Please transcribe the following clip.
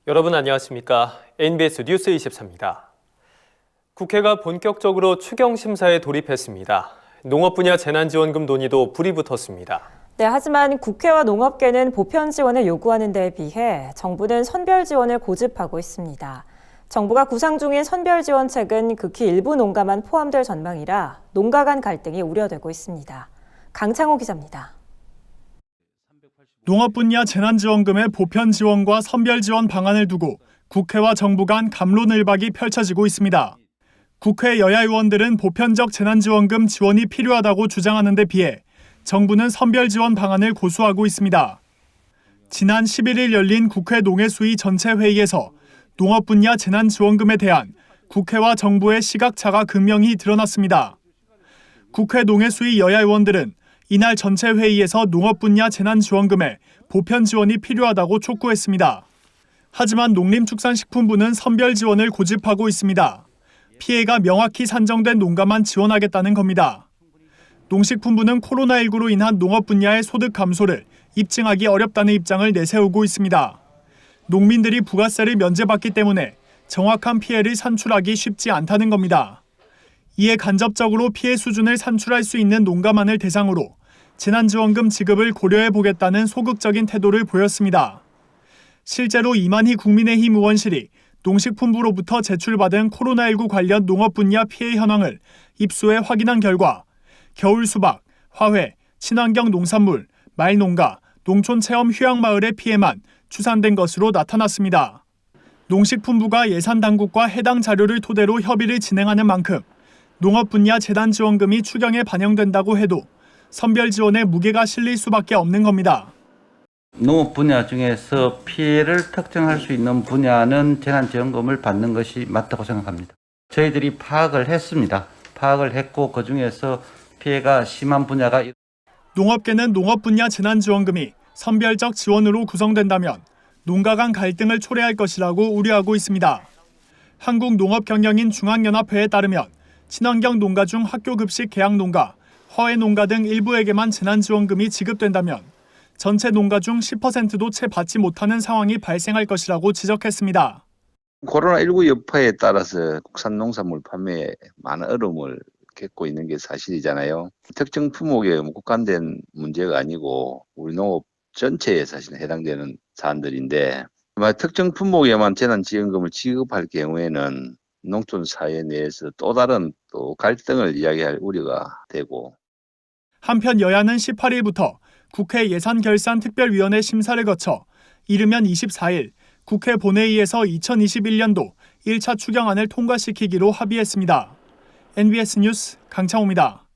여러분 안녕하십니까? NBS 뉴스 24입니다. 국회가 본격적으로 추경 심사에 돌입했습니다. 농업 분야 재난지원금 논의도 불이 붙었습니다. 네, 하지만 국회와 농업계는 보편 지원을 요구하는 데에 비해 정부는 선별 지원을 고집하고 있습니다. 정부가 구상 중인 선별 지원책은 극히 일부 농가만 포함될 전망이라 농가 간 갈등이 우려되고 있습니다. 강창호 기자입니다. 농업 분야 재난지원금의 보편 지원과 선별 지원 방안을 두고 국회와 정부 간 갑론을박이 펼쳐지고 있습니다. 국회 여야 의원들은 보편적 재난지원금 지원이 필요하다고 주장하는 데 비해 정부는 선별 지원 방안을 고수하고 있습니다. 지난 11일 열린 국회 농해수위 전체 회의에서 농업 분야 재난지원금에 대한 국회와 정부의 시각차가 극명히 드러났습니다. 국회 농해수위 여야 의원들은 이날 전체 회의에서 농업 분야 재난지원금에 보편 지원이 필요하다고 촉구했습니다. 하지만 농림축산식품부는 선별 지원을 고집하고 있습니다. 피해가 명확히 산정된 농가만 지원하겠다는 겁니다. 농식품부는 코로나19로 인한 농업 분야의 소득 감소를 입증하기 어렵다는 입장을 내세우고 있습니다. 농민들이 부가세를 면제받기 때문에 정확한 피해를 산출하기 쉽지 않다는 겁니다. 이에 간접적으로 피해 수준을 산출할 수 있는 농가만을 대상으로 재난지원금 지급을 고려해 보겠다는 소극적인 태도를 보였습니다. 실제로 이만희 국민의힘 의원실이 농식품부로부터 제출받은 코로나19 관련 농업 분야 피해 현황을 입수해 확인한 결과 겨울 수박, 화훼, 친환경 농산물, 말농가, 농촌체험 휴양마을의 피해만 추산된 것으로 나타났습니다. 농식품부가 예산당국과 해당 자료를 토대로 협의를 진행하는 만큼 농업 분야 재난지원금이 추경에 반영된다고 해도 선별 지원에 무게가 실릴 수밖에 없는 겁니다. 농업 분야 중에서 피해를 특정할 수 있는 분야는 재난지원금을 받는 것이 맞다고 생각합니다. 저희들이 파악을 했습니다. 파악을 했고 그중에서 피해가 심한 분야가 농업계는 농업 분야 재난지원금이 선별적 지원으로 구성된다면 농가 간 갈등을 초래할 것이라고 우려하고 있습니다. 한국농업경영인 중앙연합회에 따르면 친환경 농가 중 학교급식 계약농가, 허해농가 등 일부에게만 재난지원금이 지급된다면 전체 농가 중 10%도 채 받지 못하는 상황이 발생할 것이라고 지적했습니다. 코로나19 여파에 따라서 국산 농산물 판매에 많은 어려움을 겪고 있는 게 사실이잖아요. 특정 품목에 국한된 문제가 아니고 우리 농업 전체에 사실 해당되는 사안들인데 특정 품목에만 재난지원금을 지급할 경우에는 농촌 사회 내에서 또 다른 갈등을 이야기할 우려가 되고 한편 여야는 18일부터 국회 예산결산특별위원회 심사를 거쳐 이르면 24일 국회 본회의에서 2021년도 1차 추경안을 통과시키기로 합의했습니다. NBS 뉴스 강창호입니다.